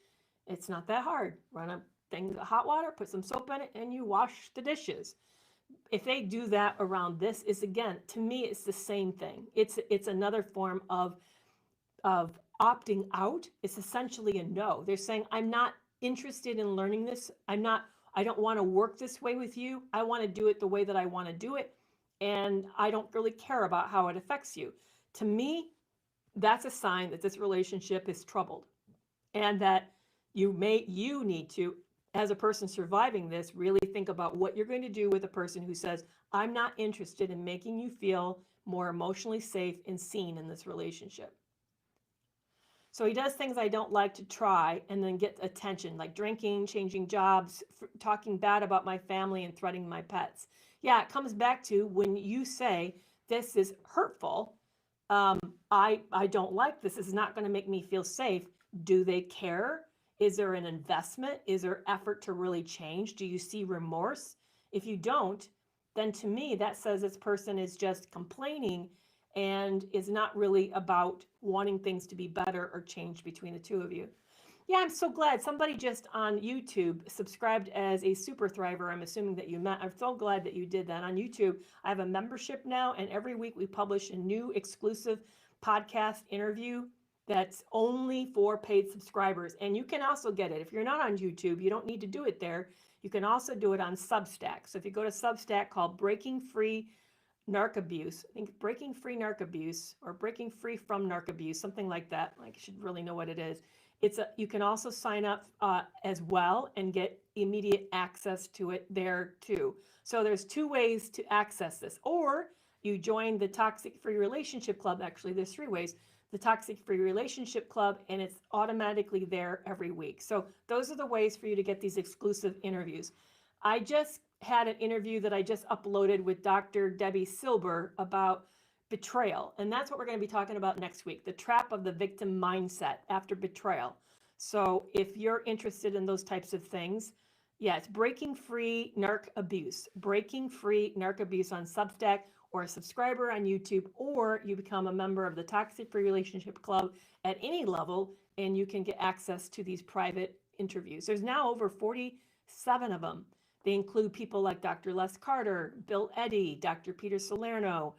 It's not that hard. Run a thing of hot water, put some soap in it, and you wash the dishes. If they do that around this, is again, to me, it's the same thing. It's another form of opting out. It's essentially a no. They're saying, I'm not interested in learning this. I don't want to work this way with you. I want to do it the way that I want to do it. And I don't really care about how it affects you. To me, that's a sign that this relationship is troubled and that you need to, as a person surviving this, really think about what you're going to do with a person who says, I'm not interested in making you feel more emotionally safe and seen in this relationship. So he does things I don't like to try and then get attention, like drinking, changing jobs, talking bad about my family, and threatening my pets. Yeah, it comes back to when you say, this is hurtful, I don't like this, this is not going to make me feel safe. Do they care? Is there an investment? Is there effort to really change? Do you see remorse? If you don't, then to me, that says this person is just complaining and is not really about wanting things to be better or change between the two of you. Yeah, I'm so glad somebody just on YouTube subscribed as a super thriver. I'm assuming that you met. I'm so glad that you did that on YouTube. I have a membership now, and every week we publish a new exclusive podcast interview that's only for paid subscribers. And you can also get it. If you're not on YouTube, you don't need to do it there. You can also do it on Substack. So if you go to Substack called Breaking Free Narc Abuse, I think Breaking Free Narc Abuse or Breaking Free from Narc Abuse, something like that. Like, you should really know what it is. You can also sign up as well and get immediate access to it there too. So there's two ways to access this. Or you join the Toxic Free Relationship Club. Actually, there's three ways. The Toxic Free Relationship Club, and it's automatically there every week. So those are the ways for you to get these exclusive interviews. I just had an interview that I just uploaded with Dr. Debbie Silber about betrayal. And that's what we're going to be talking about next week, the trap of the victim mindset after betrayal. So if you're interested in those types of things, yeah, it's Breaking Free Narc Abuse. Breaking Free Narc Abuse on Substack, or a subscriber on YouTube, or you become a member of the Toxic Free Relationship Club at any level, and you can get access to these private interviews. There's now over 47 of them. They include people like Dr. Les Carter, Bill Eddy, Dr. Peter Salerno.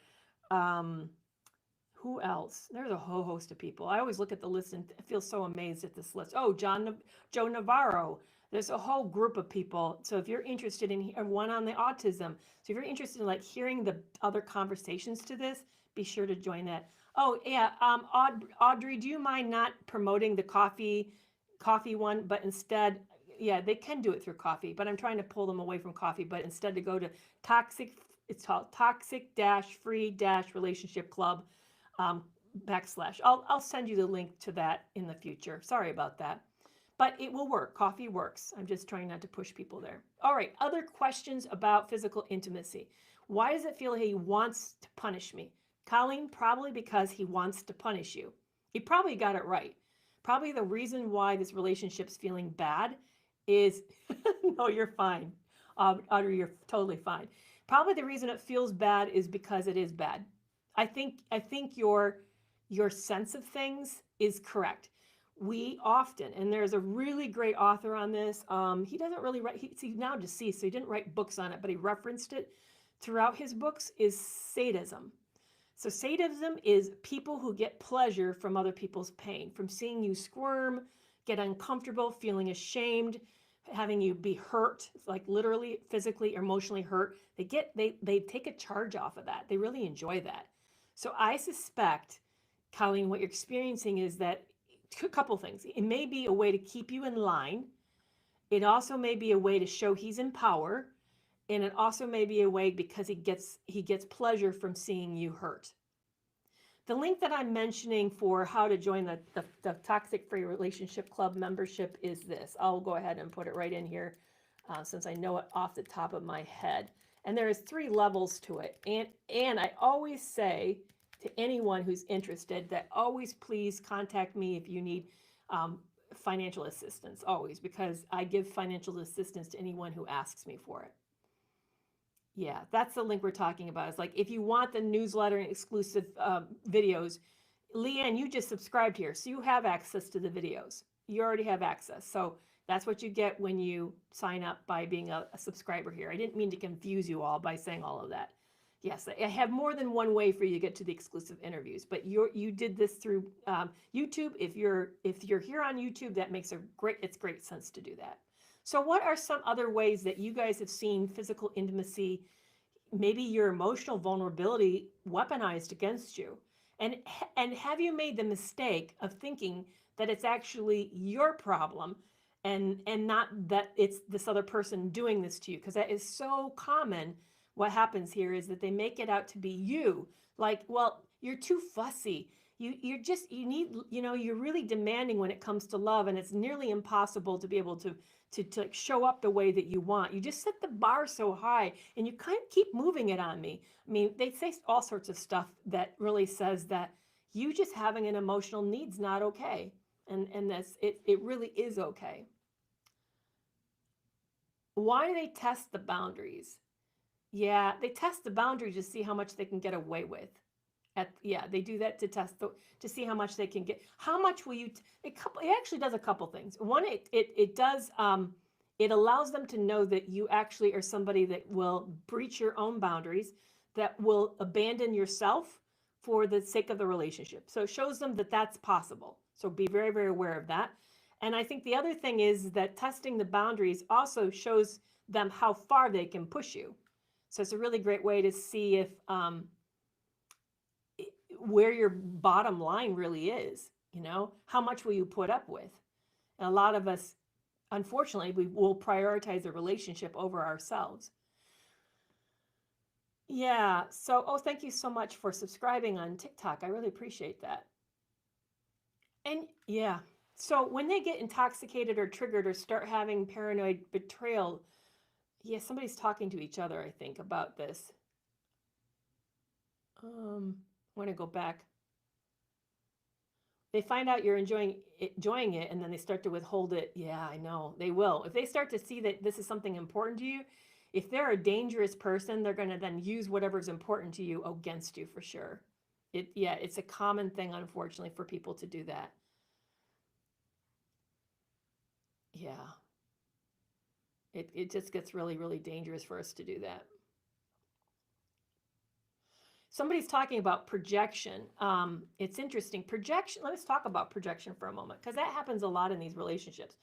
Who else? There's a whole host of people. I always look at the list and feel so amazed at this list. Oh, Joe Navarro. There's a whole group of people. So if you're interested in one on the autism, so if you're interested in like hearing the other conversations to this, be sure to join that. Oh yeah, Audrey, do you mind not promoting the coffee one, but instead, yeah, they can do it through coffee, but I'm trying to pull them away from coffee, but instead to go to toxic, it's called toxic-free-relationship club um, / I'll send you the link to that in the future. Sorry about that. But it will work. Coffee works. I'm just trying not to push people there. All right. Other questions about physical intimacy. Why does it feel he wants to punish me? Colleen, probably because he wants to punish you. He probably got it right. Probably the reason why this relationship's feeling bad is no, you're fine. Audrey, you're totally fine. Probably the reason it feels bad is because it is bad. I think your sense of things is correct. We often, and there's a really great author on this. He doesn't really write. He's now deceased, so he didn't write books on it, but he referenced it throughout his books. Is sadism. So sadism is people who get pleasure from other people's pain, from seeing you squirm, get uncomfortable, feeling ashamed, having you be hurt, like literally, physically, emotionally hurt. They take a charge off of that. They really enjoy that. So I suspect, Colleen, what you're experiencing is that a couple things. It may be a way to keep you in line. It also may be a way to show he's in power, and it also may be a way because he gets pleasure from seeing you hurt. The link that I'm mentioning for how to join the Toxic Free Relationship Club membership is this. I'll go ahead and put it right in here since I know it off the top of my head. And there is 3 levels to it. And I always say to anyone who's interested that always please contact me if you need financial assistance, always, because I give financial assistance to anyone who asks me for it. Yeah, that's the link we're talking about. It's like if you want the newsletter and exclusive videos, Leanne, you just subscribed here, so you have access to the videos. You already have access. So that's what you get when you sign up by being a subscriber here. I didn't mean to confuse you all by saying all of that. Yes, I have more than one way for you to get to the exclusive interviews, but you did this through YouTube. If you're here on YouTube, that makes it's great sense to do that. So what are some other ways that you guys have seen physical intimacy, maybe your emotional vulnerability weaponized against you? And have you made the mistake of thinking that it's actually your problem and not that it's this other person doing this to you? Because that is so common. What happens here is that they make it out to be you. Like, well, you're too fussy. You're really demanding when it comes to love, and it's nearly impossible to be able to show up the way that you want. You just set the bar so high, and you kind of keep moving it on me. I mean, they say all sorts of stuff that really says that you just having an emotional need's not okay, and that's it really is okay. Why do they test the boundaries? Yeah, they test the boundaries to see how much they can get away with. They do that to test to see how much they can get. How much will you? It actually does a couple things. One, it does. It allows them to know that you actually are somebody that will breach your own boundaries, that will abandon yourself for the sake of the relationship. So it shows them that that's possible. So be very, very aware of that. And I think the other thing is that testing the boundaries also shows them how far they can push you. So it's a really great way to see if where your bottom line really is. How much will you put up with? And a lot of us, unfortunately, we will prioritize the relationship over ourselves. Yeah. So, thank you so much for subscribing on TikTok. I really appreciate that. And yeah. So when they get intoxicated or triggered or start having paranoid betrayal, yeah, somebody's talking to each other, I think, about this. I want to go back. They find out you're enjoying it, and then they start to withhold it. Yeah, I know. They will. If they start to see that this is something important to you, if they're a dangerous person, they're going to then use whatever's important to you against you for sure. It's a common thing, unfortunately, for people to do that. Yeah. It just gets really, really dangerous for us to do that. Somebody's talking about projection. It's interesting. Projection, let's talk about projection for a moment, because that happens a lot in these relationships.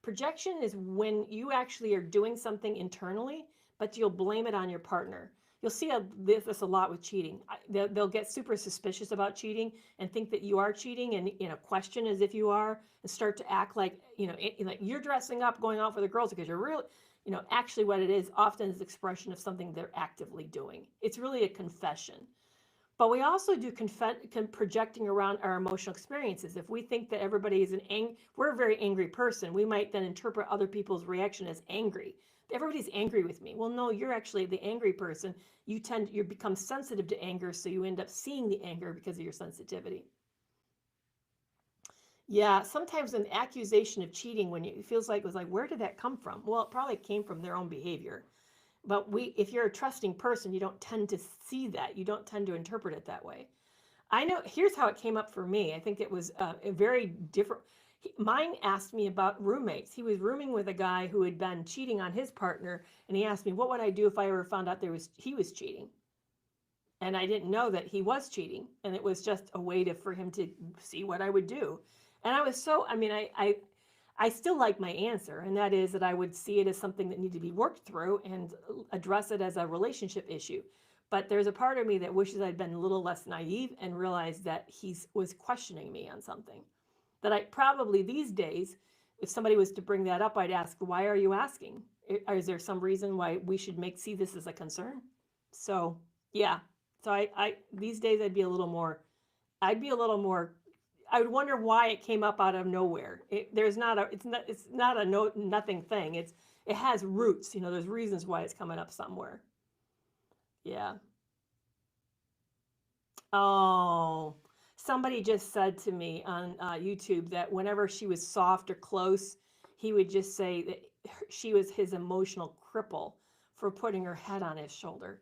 Projection is when you actually are doing something internally, but you'll blame it on your partner. you'll see this a lot with cheating. They'll get super suspicious about cheating and think that you are cheating, and question as if you are, and start to act like like you're dressing up, going out for the girls because you're really, actually what it is often is expression of something they're actively doing. It's really a confession. But we also do projecting around our emotional experiences. If we think that everybody is we're a very angry person, we might then interpret other people's reaction as angry. Everybody's angry with me. Well, no, you're actually the angry person. You become sensitive to anger, so you end up seeing the anger because of your sensitivity. Yeah, sometimes an accusation of cheating when it feels like it was like, where did that come from? Well, it probably came from their own behavior. But if you're a trusting person, you don't tend to see that. You don't tend to interpret it that way. I know, here's how it came up for me. I think it was a very different. Mine asked me about roommates. He was rooming with a guy who had been cheating on his partner, and he asked me, what would I do if I ever found out he was cheating? And I didn't know that he was cheating, and it was just a way for him to see what I would do. And I was so, I still like my answer, and that is that I would see it as something that needed to be worked through and address it as a relationship issue. But there's a part of me that wishes I'd been a little less naive and realized that he was questioning me on something. That I probably these days, if somebody was to bring that up, I'd ask, why are you asking? Is there some reason why we should see this as a concern? So, yeah. So I these days I'd be a little more, I would wonder why it came up out of nowhere. It's not a nothing thing. It has roots. There's reasons why it's coming up somewhere. Yeah. Oh, somebody just said to me on YouTube that whenever she was soft or close, he would just say that she was his emotional cripple for putting her head on his shoulder.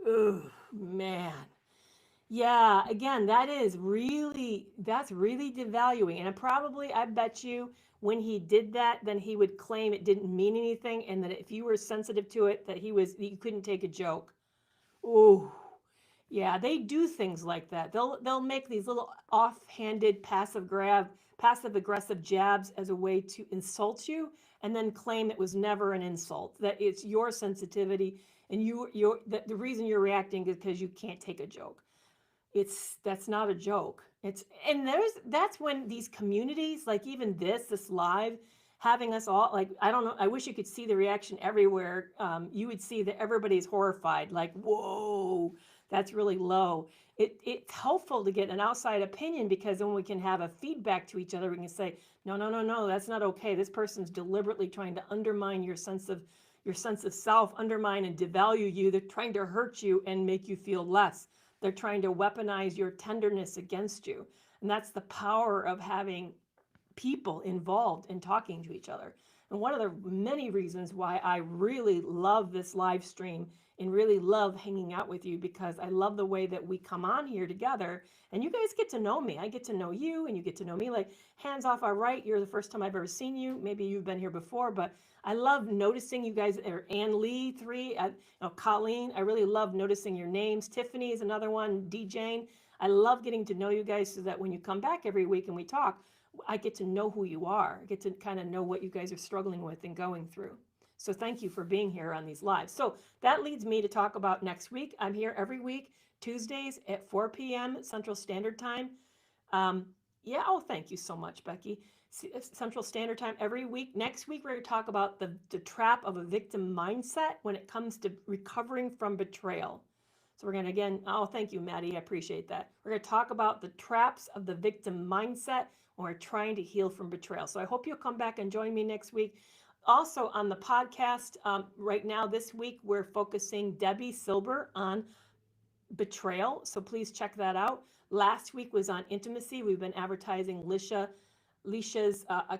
Ooh, man. Yeah, again, that's really devaluing. And I bet you when he did that, then he would claim it didn't mean anything, and that if you were sensitive to it, that you couldn't take a joke. Ooh. Yeah, they do things like that. They'll make these little offhanded passive aggressive jabs as a way to insult you, and then claim it was never an insult, that it's your sensitivity, and the reason you're reacting is because you can't take a joke. That's not a joke. That's when these communities, like even this live, having us all, like, I don't know, I wish you could see the reaction everywhere. You would see that everybody's horrified, like, whoa, that's really low. It's helpful to get an outside opinion, because then we can have a feedback to each other. We can say, no, that's not okay. This person's deliberately trying to undermine your sense of self, undermine and devalue you. They're trying to hurt you and make you feel less. They're trying to weaponize your tenderness against you. And that's the power of having people involved in talking to each other. And one of the many reasons why I really love this live stream and really love hanging out with you, because I love the way that we come on here together and you guys get to know me. I get to know you and you get to know me. Like, hands off, all right, you're the first time I've ever seen you. Maybe you've been here before, but I love noticing you guys. Ann Lee, 3, Colleen, I really love noticing your names. Tiffany is another one, D. Jane. I love getting to know you guys so that when you come back every week and we talk, I get to know who you are. I get to kind of know what you guys are struggling with and going through. So thank you for being here on these lives. So that leads me to talk about next week. I'm here every week, Tuesdays at 4 p.m. Central Standard Time. Thank you so much, Becky. Central Standard Time every week. Next week, we're going to talk about the trap of a victim mindset when it comes to recovering from betrayal. So we're going to, thank you, Maddie. I appreciate that. We're going to talk about the traps of the victim mindset when we're trying to heal from betrayal. So I hope you'll come back and join me next week. Also on the podcast, right now this week, we're focusing Debbie Silber on betrayal. So please check that out. Last week was on intimacy. We've been advertising Leisha's, I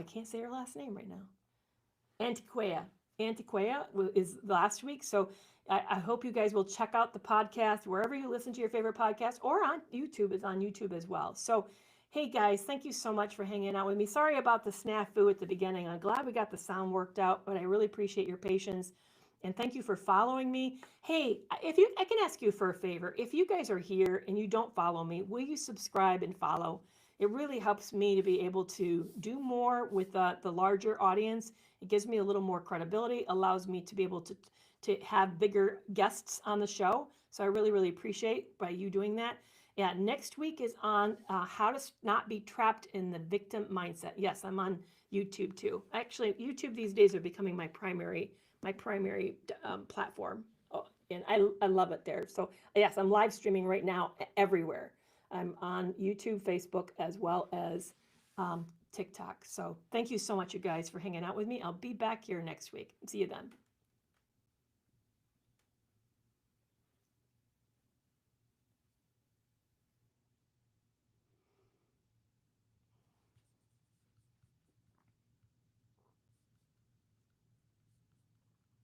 can't say her last name right now. Antiquea is last week. So I hope you guys will check out the podcast wherever you listen to your favorite podcast, or on YouTube. It's on YouTube as well. So, hey guys, thank you so much for hanging out with me. Sorry about the snafu at the beginning. I'm glad we got the sound worked out, but I really appreciate your patience. And thank you for following me. Hey, I can ask you for a favor. If you guys are here and you don't follow me, will you subscribe and follow? It really helps me to be able to do more with the larger audience It gives me a little more credibility, allows me to be able to have bigger guests on the show. So I really, really appreciate by you doing that. Yeah, next week is on how to not be trapped in the victim mindset. Yes, I'm on YouTube too. Actually, YouTube these days are becoming my primary platform. Oh, and I love it there. So yes, I'm live streaming right now everywhere. I'm on YouTube, Facebook, as well as TikTok. So thank you so much, you guys, for hanging out with me. I'll be back here next week. See you then.